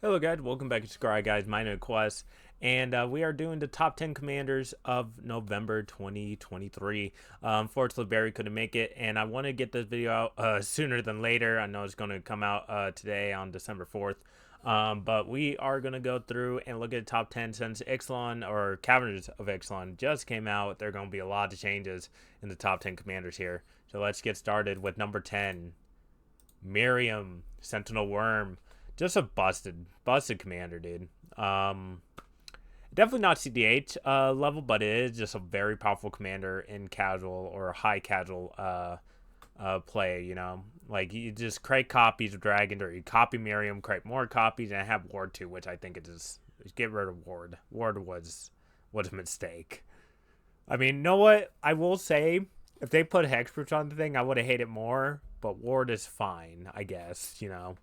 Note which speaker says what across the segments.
Speaker 1: Hello guys, welcome back to Scry Guys, my name is Quest, and we are doing the top 10 commanders of November 2023. Unfortunately, Barry couldn't make it, and I want to get this video out sooner than later. I know it's going to come out today on December 4th, but we are going to go through and look at the top 10 since Ixalan, or Caverns of Ixalan, just came out. There are going to be a lot of changes in the top 10 commanders here. So let's get started with number 10, Miriam, Sentinel Worm. Just a busted commander, dude. Definitely not CDH level, but it is just a very powerful commander in casual or high casual play. You know, like you just create copies of Dragon, or you copy Miriam, create more copies, and have Ward too, which I think it is. Get rid of Ward. Ward was a mistake. I mean, you know what? I will say, if they put Hexproof on the thing, I would have hated it more. But Ward is fine, I guess. You know.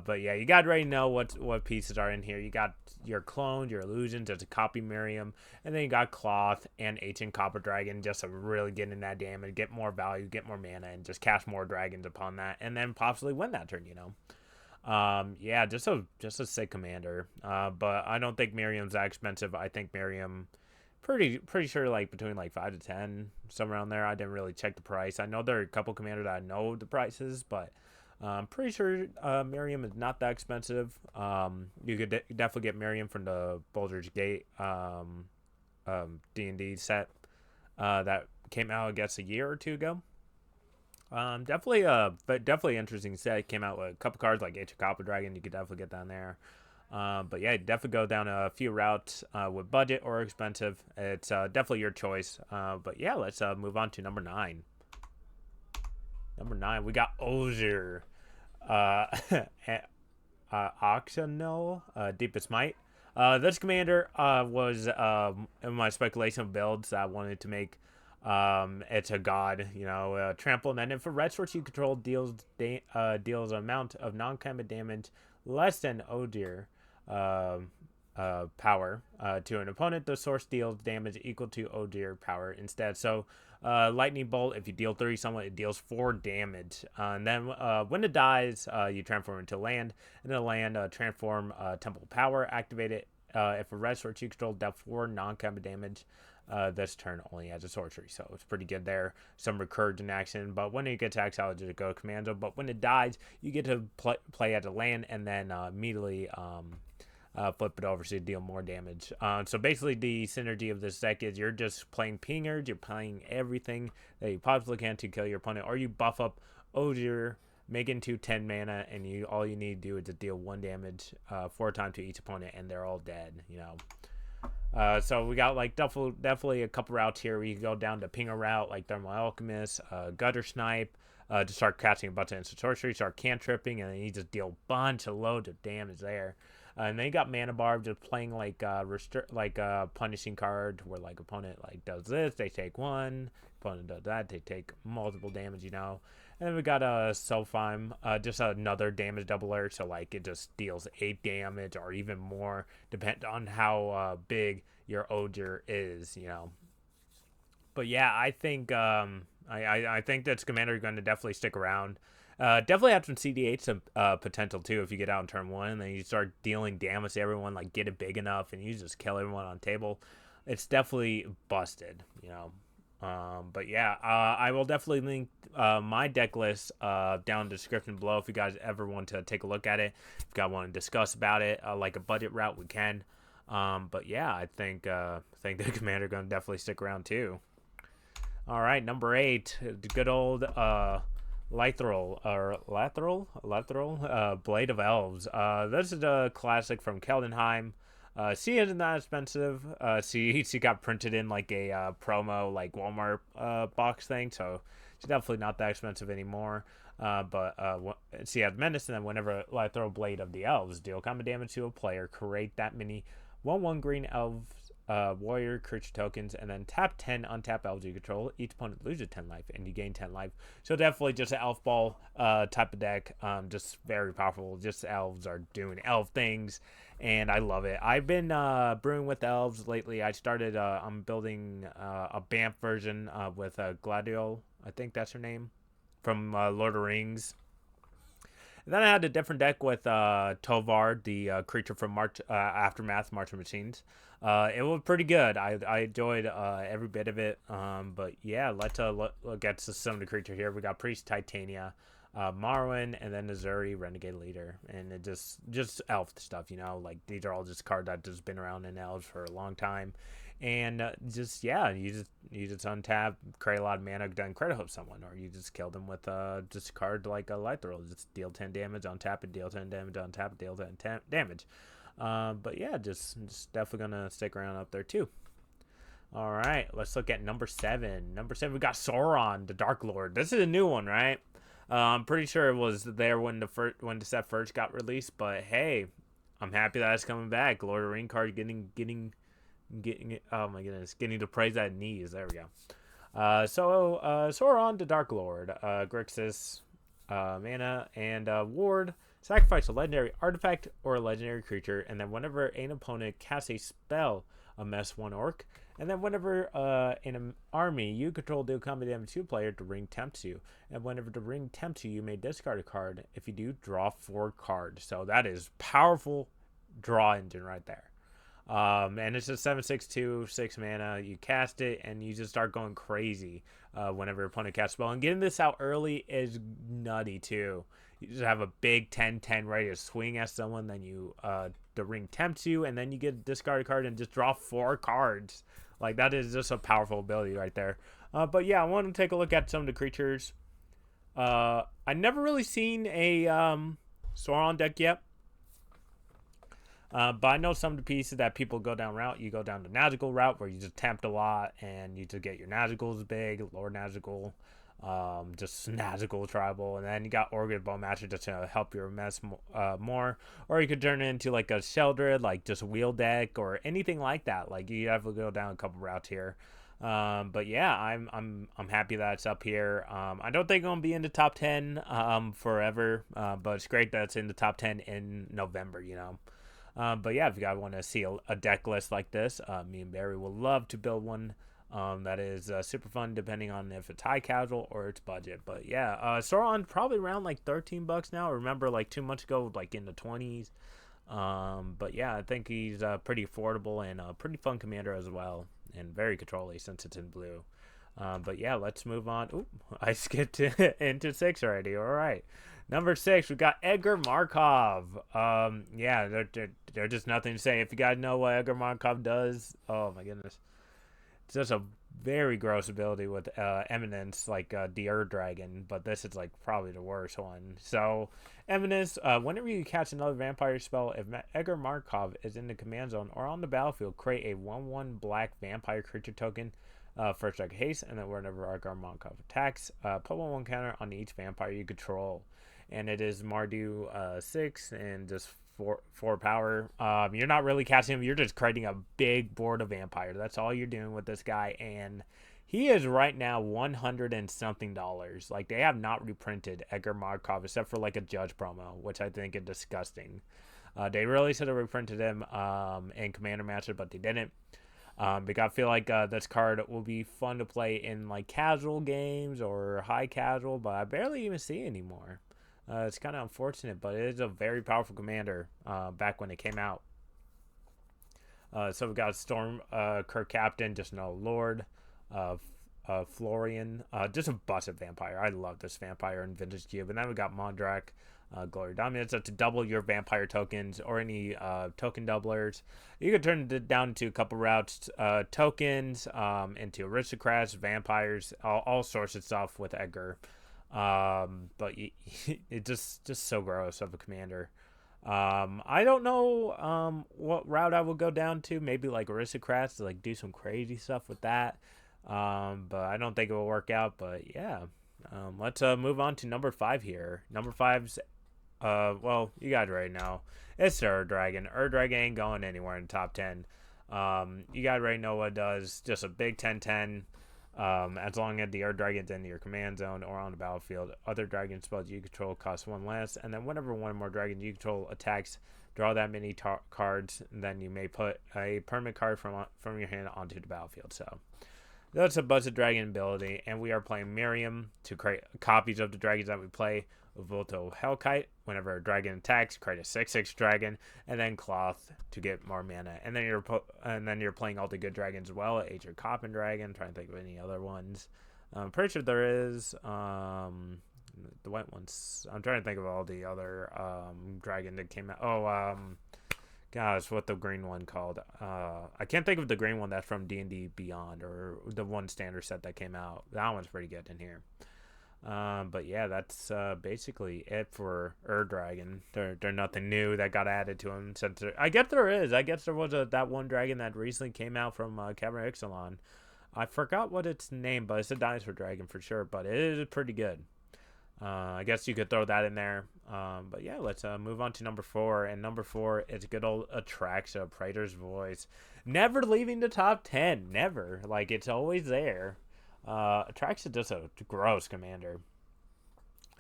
Speaker 1: But yeah, you got to already know what pieces are in here. You got your clones, your illusions, as a copy Miriam, and then you got Cloth and Ancient Copper Dragon just to really get in that damage, get more value, get more mana, and just cast more dragons upon that, and then possibly win that turn. You know. Yeah, just a sick commander. But I don't think Miriam's that expensive. I think Miriam pretty sure like between like 5 to 10, somewhere around there. I didn't really check the price. I know there are a couple commanders that I know the prices, but I'm pretty sure Miriam is not that expensive. You could definitely get Miriam from the Baldur's Gate D&D set that came out, I guess, a year or two ago. Definitely interesting set. It came out with a couple cards like Ancient Copper Dragon. You could definitely get down there. But yeah, definitely go down a few routes with budget or expensive. It's definitely your choice. But yeah, let's move on to number 9. Number 9, we got Ozier. Uh, Oxel, Deepest Might. This commander was in my speculation builds that I wanted to make. It's a god, you know, trample, and then if a red source you control deals an amount of non-combat damage less than Odir power to an opponent, the source deals damage equal to Odir power instead. So, lightning bolt. If you deal 3 someone, it deals 4 damage. And then when it dies, you transform into land, and then land transform temple power. Activate it. If a red source you control dealt 4 non-combat damage. This turn only as a sorcery, so it's pretty good there. Some recursion action, but when it gets exiled, it just go commando. But when it dies, you get to play as a land, and then immediately flip it over so you deal more damage. So basically, the synergy of this deck is you're just playing pingers, you're playing everything that you possibly can to kill your opponent, or you buff up Ozier, make it into 10 mana, and all you need to do is to deal 1 damage 4 times to each opponent, and they're all dead. You know. So we got like definitely a couple routes here where you can go down to pinger route like Thermal Alchemist, Gutter Snipe, to start catching a bunch of instant sorcery, start cantripping, and then you just deal a bunch of loads of damage there. And then you got Mana Barb just playing like punishing card where like opponent like does this, they take 1, opponent does that, they take multiple damage, you know. And then we got a Selfheim, just another damage doubler, so like it just deals 8 damage or even more, depend on how big your Oger is, you know. But yeah, I think I think that commander is going to definitely stick around. Definitely have some CDH some potential too if you get out in turn 1 and then you start dealing damage to everyone, like get it big enough and you just kill everyone on table. It's definitely busted, you know. But yeah, I will definitely link my deck list down in the description below if you guys ever want to take a look at it. If you guys want to discuss about it, like a budget route, we can. But yeah, I think the commander gonna definitely stick around too. All right, number 8, the good old Lateral Blade of Elves. This is a classic from Keldenheim. C isn't that expensive. She got printed in like a promo like Walmart box thing, so she's definitely not that expensive anymore. But she has menace, and then whenever Lateral Blade of the Elves deal combat damage to a player, create that many 1/1 green elves warrior creature tokens, and then tap 10 untap elves you control. Each opponent loses 10 life, and you gain 10 life. So definitely just an elf ball type of deck. Just very powerful. Just elves are doing elf things, and I love it. I've been brewing with elves lately. I started. I'm building a Banff version with Gladio. I think that's her name from Lord of the Rings. And then I had a different deck with Tovar, the creature from March Aftermath, March of Machines. It was pretty good. I enjoyed every bit of it. But yeah, let's look at some of the creature here. We got Priest Titania, Marwyn, and then Azuri, Renegade Leader, and it just elf stuff. Like these are all just cards that just been around in elves for a long time. And just yeah, you just untap, create a lot of mana, then credit hope someone, or you just kill them with just a card like a light throw, just deal 10 damage, untap it, deal 10 damage, untap it, deal 10 damage. But yeah, just definitely gonna stick around up there too. All right, let's look at number 7. Number 7, we got Sauron, the Dark Lord. This is a new one, right? I'm pretty sure it was there when the set first got released, but hey, I'm happy that it's coming back. Lord of the Ring card getting it. Oh my goodness, getting to praise at knees. There we go. Sauron, the Dark Lord, Grixis, mana, and ward. Sacrifice a legendary artifact or a legendary creature, and then whenever an opponent casts a spell, amass 1 orc. And then whenever in an army you control deal combat damage to a player, the ring tempts you. And whenever the ring tempts you, you may discard a card. If you do, draw 4 cards. So that is powerful draw engine right there. And it's just 7/6/2, 6 mana. You cast it and you just start going crazy whenever your opponent casts a spell. And getting this out early is nutty too. You just have a big 10/10 ready to swing at someone, then you the ring tempts you, and then you get a discard card and just draw 4 cards. Like that is just a powerful ability right there. But yeah, I want to take a look at some of the creatures. I never really seen a Sauron deck yet. But I know some of the pieces that people go down route. You go down the Nazgul route where you just tempt a lot and you just get your Nazguls big, Lord Nazgul, just Nazgul tribal, and then you got Organ Bowmaster just to help your mess more. Or you could turn it into like a Sheldred, like just wheel deck or anything like that. Like you have to go down a couple routes here. But yeah, I'm happy that it's up here. I don't think I'm gonna be in the top 10 forever, but it's great that it's in the top 10 in November. But yeah, if you guys want to see a deck list like this, me and Barry will love to build one that is super fun, depending on if it's high casual or it's budget. But yeah, Sauron probably around like $13 now. I remember like 2 months ago, like in the 20s. But yeah, I think he's pretty affordable and a pretty fun commander as well, and very controlly since it's in blue. But yeah, let's move on. Ooh, I skipped into 6 already. All right. Number 6, we got Edgar Markov. Yeah, they're just nothing to say. If you guys know what Edgar Markov does, oh my goodness. It's just a very gross ability with Eminence, like the Ur Dragon, but this is like probably the worst one. So, Eminence, whenever you catch another vampire spell, if Edgar Markov is in the command zone or on the battlefield, create a 1/1 black vampire creature token. First strike haste, and then whenever Edgar Markov attacks, put 1/1 counter on each vampire you control. And it is Mardu 6 and just 4 power. You're not really casting him, you're just creating a big board of vampire. That's all you're doing with this guy, and he is right now $100 and something. Like, they have not reprinted Edgar Markov except for like a Judge promo, which I think is disgusting. They really should have reprinted him in Commander Master, but they didn't. Because I feel like this card will be fun to play in like casual games or high casual, but I barely even see it anymore. It's kind of unfortunate, but it is a very powerful commander back when it came out. So we got Storm Kirk Captain, just no Lord, Florian, just a busted vampire. I love this vampire in Vintage Cube. And then we got Mondrak, Glory Dominance, to double your vampire tokens or any token doublers. You can turn it down to a couple routes, tokens, into aristocrats, vampires, all sorts of stuff with Edgar. But it just so gross of a commander. I don't know what route I will go down to. Maybe like aristocrats to like do some crazy stuff with that. But I don't think it will work out. But yeah, let's move on to number 5 here. Number 5's well, you guys already know it's the Ur Dragon. Ur Dragon ain't going anywhere in the top 10. You guys already know what it does. Just a big 10/10. As long as the Ur Dragon's in your command zone or on the battlefield, other dragon spells you control cost 1 less, and then whenever one more dragon you control attacks, draw that many cards, and then you may put a permanent card from your hand onto the battlefield. So that's a Buzzed Dragon ability, and we are playing Miriam to create copies of the dragons that we play. Volto Hellkite. Whenever a dragon attacks, create a 6/6 dragon, and then Cloth to get more mana. And then you're playing all the good dragons as well. Ancient Coffin Dragon. Trying to think of any other ones. I'm pretty sure there is. The white ones. I'm trying to think of all the other dragon that came out. Oh, gosh, what the green one called? I can't think of the green one that's from D&D Beyond, or the one standard set that came out. That one's pretty good in here. But yeah, that's basically it for Dragon. They're nothing new that got added to them. Since I guess there is. I guess there was that one dragon that recently came out from Cavern Ixalan. I forgot what its name, but it's a dinosaur dragon for sure. But it is pretty good. I guess you could throw that in there. But yeah, let's move on to number 4. And number 4 is good old Attration, Praetor's Voice. Never leaving the top 10. Never. Like, it's always there. Attration is just a gross commander.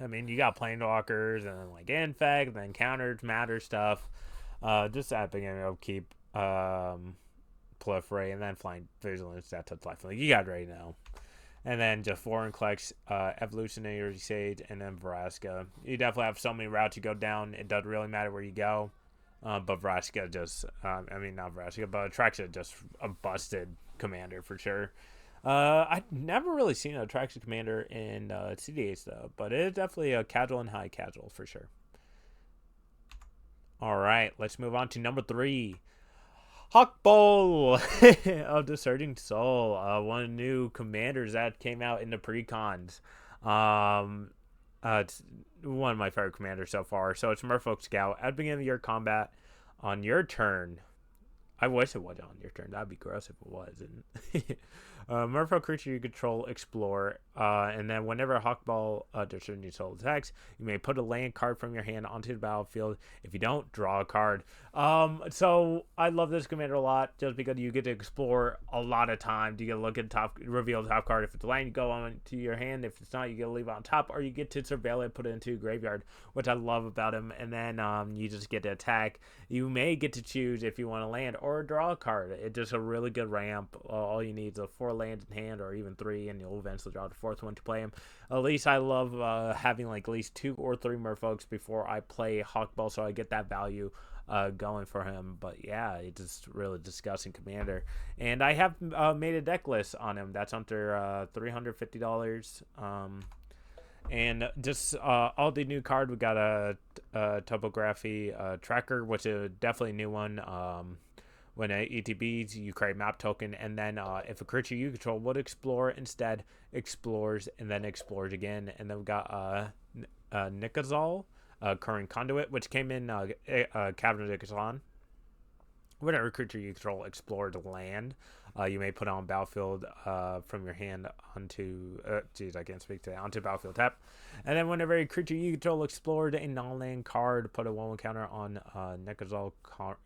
Speaker 1: I mean, you got Planewalkers and then like Infect, and then counters, matter stuff. Just at the beginning of keep Proliferate, and then Flying Vigilance. That's a life. Like, you got it right now. And then just Foreign Collects, Evolutionary Sage, and then Vraska. You definitely have so many routes you go down. It doesn't really matter where you go. But Vraska just, not Vraska, but Attration just a busted commander for sure. I've never really seen an Attration commander in CDH though, but it is definitely a casual and high casual for sure. All right, let's move on to number 3. Hawkbow of the Surging Soul, one of the new commanders that came out in the pre-cons. It's one of my favorite commanders so far. So it's Merfolk Scout. At the beginning of your combat, on your turn, I wish it was on your turn. That'd be gross if it wasn't. Merfolk creature you control, explore, and then whenever a Hawkbow destroys your soul attacks, you may put a land card from your hand onto the battlefield. If you don't, draw a card. So I love this commander a lot, just because you get to explore a lot of times. You get to look at reveal the top card. If it's a land, you go on to your hand. If it's not, you get to leave it on top, or you get to surveil it, put it into a graveyard, which I love about him. And then you just get to attack. You may get to choose if you want to land or draw a card. It's just a really good ramp. All you need is a 4 lands in hand, or even 3, and you'll eventually draw the 4th one to play him. At least I love having like at least 2 or 3 merfolks before I play Hawkbow, so I get that value going for him. But yeah, it's just really disgusting commander. And I have made a deck list on him that's under $350. And just all the new card, we got a topography tracker, which is definitely a new one. When it ETBs, you create map token, and then if a creature you control would explore, instead explores and then explores again. And then we got Nikazal, Current Conduit, which came in Cavern of Ixalan. Whenever a creature you control explores land, you may put on battlefield from your hand onto I can't speak today, onto battlefield tap. And then whenever a creature you control explored a non-land card, put a 1/1 counter on Nikazal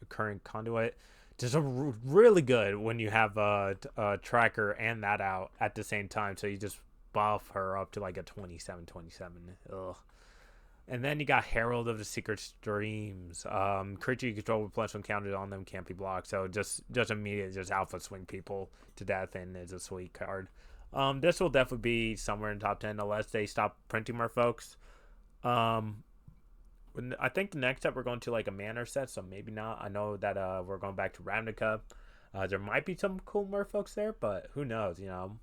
Speaker 1: Current Conduit. Just really good when you have a tracker and that out at the same time. So you just buff her up to like a 27. Ugh. And then you got Herald of the Secret Streams. Creature you control with plus 1 counters on them can't be blocked. So just immediately just alpha swing people to death, and it's a sweet card. This will definitely be somewhere in the top 10 unless they stop printing more folks. I think the next step we're going to like a manor set, so maybe not. I know that we're going back to Ravnica. There might be some cool merfolks there, but who knows, you know.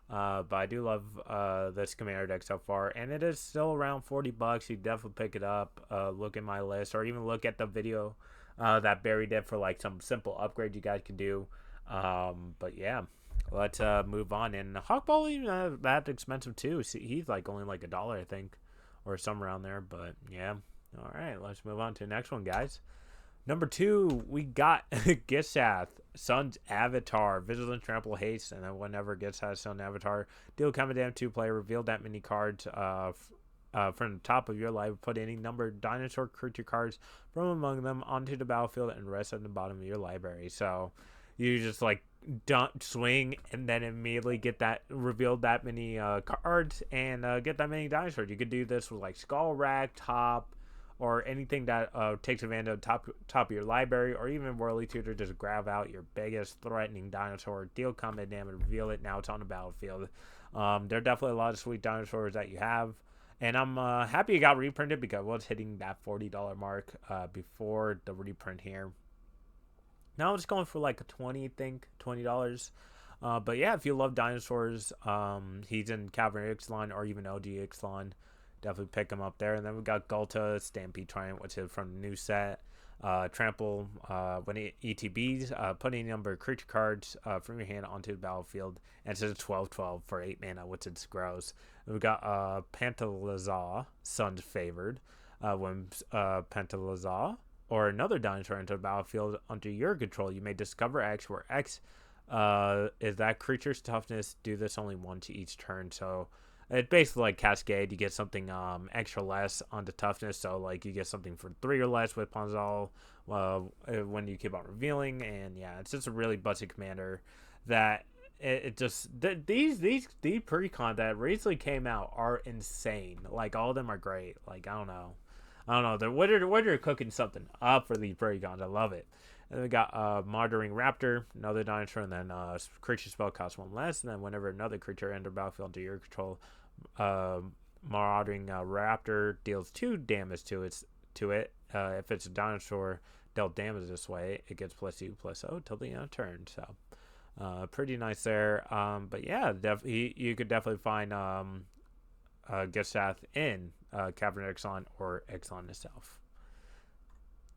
Speaker 1: But I do love this commander deck so far, and it is still around $40. You definitely pick it up. Look at my list, or even look at the video that Barry did for like some simple upgrade you guys can do. But yeah, let's move on. And Hawkbow even that expensive too. See, he's like only like $1, I think, or somewhere around there. But yeah. All right, let's move on to the next one, guys. Number 2, we got Gishath, Sun's Avatar, Vigilance, Trample, Haste, and then whenever Gishath, Sun's Avatar, deal command 2 player, reveal that many cards from the top of your library, put any numbered dinosaur creature cards from among them onto the battlefield and rest at the bottom of your library. So you just like don't swing and then immediately get that revealed that many cards and get that many dinosaurs. You could do this with like Skull Rack, Top, or anything that takes advantage of top of your library, or even Whirly Tutor, just grab out your biggest threatening dinosaur, deal combat damage, reveal it, now it's on the battlefield. There are definitely a lot of sweet dinosaurs that you have, And I'm happy it got reprinted because it was hitting that $40 mark before the reprint here. Now it's going for like a 20, I think, $20. But yeah, if you love dinosaurs, he's in Cavalry Ixalan or even OG Ixalan. Definitely pick him up there. And then we got Gulta, Stampede Triumph, which is from the new set. Trample, when it ETBs, put any number of creature cards from your hand onto the battlefield. And it's a 12/12 for 8 mana, which is gross. And we got Pantalazar, Sun's Favored. When Pantalazar or another dinosaur enter the battlefield under your control, you may discover X, where X is that creature's toughness. Do this only once each turn. So it's basically like Cascade. You get something extra less on the toughness. So like you get something for 3 or less with Panzal when you keep on revealing. And yeah, it's just a really busted commander that it just these pre-con that recently came out are insane. Like all of them are great. Like I don't know. They're they're cooking something up for these pre-cons. I love it. And then we got Marauding Raptor, another dinosaur, and then creature spell costs 1 less. And then whenever another creature enters battlefield under your control, Marauding Raptor deals 2 damage to it. If it's a dinosaur dealt damage this way, it gets +2/+0 till the end of turn. So pretty nice there. But yeah, you could definitely find Gestath in Cavalry Ixalan or Ixalan itself.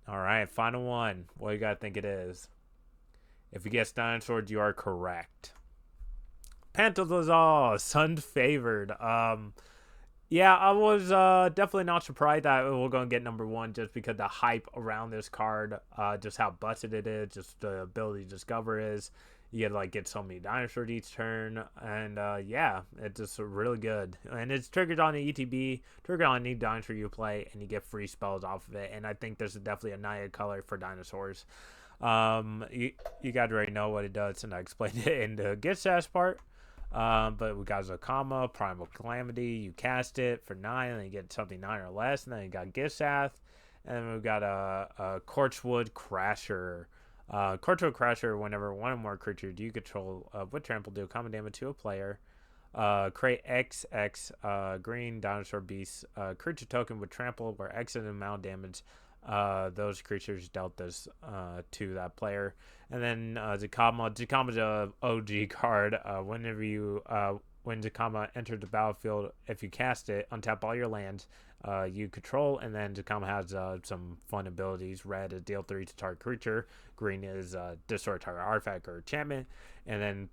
Speaker 1: All right, final one. What do you guys think it is? If you guess dinosaurs, you are correct. Pantalazar, Sun's Favored. Yeah, I was definitely not surprised that we're going to get number 1 just because the hype around this card, just how busted it is, just the ability to discover is. You get so many dinosaurs each turn, and yeah, it's just really good. And it's triggered on the ETB, triggered on any dinosaur you play, and you get free spells off of it. And I think there's definitely a Naya color for dinosaurs. You guys already know what it does, and I explained it in the Get Sass part. But we got Zakama, Primal Calamity. You cast it for 9, and you get something 9 or less. And then you got Gisath, and then we've got a Corchwood Crasher. Corchwood Crasher, whenever one or more creatures you control with trample do common damage to a player. Create XX green dinosaur beast creature token with trample where X is the amount of damage those creatures dealt this to that player. And then Zakama's a OG card. Whenever you when Zakama enters the battlefield, if you cast it, untap all your lands you control, and then Zakama has some fun abilities. Red is deal 3 to target creature. Green is destroy target artifact or enchantment. And then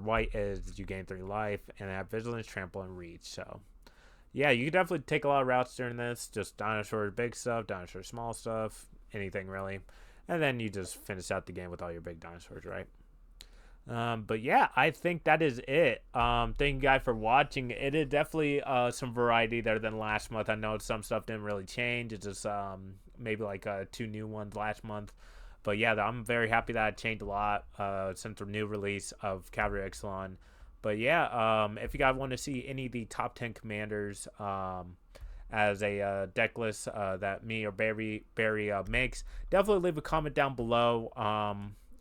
Speaker 1: white is you gain 3 life and have vigilance, trample, and reach. So yeah, you can definitely take a lot of routes during this. Just dinosaur big stuff, dinosaur small stuff, anything really. And then you just finish out the game with all your big dinosaurs, right? But yeah, I think that is it. Thank you guys for watching. It is definitely some variety there than last month. I know some stuff didn't really change. It's just maybe like 2 new ones last month. But yeah, I'm very happy that it changed a lot since the new release of Cavalry Ixalan. But yeah, if you guys want to see any of the top 10 commanders as a deck list that me or Barry makes, definitely leave a comment down below.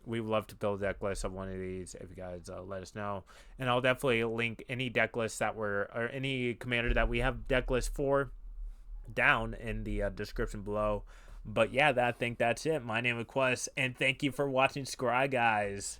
Speaker 1: We would love to build a deck list of one of these if you guys let us know. And I'll definitely link any deck lists or any commander that we have deck list for down in the description below. But yeah, I think that's it. My name is Quest, and thank you for watching Scry, guys.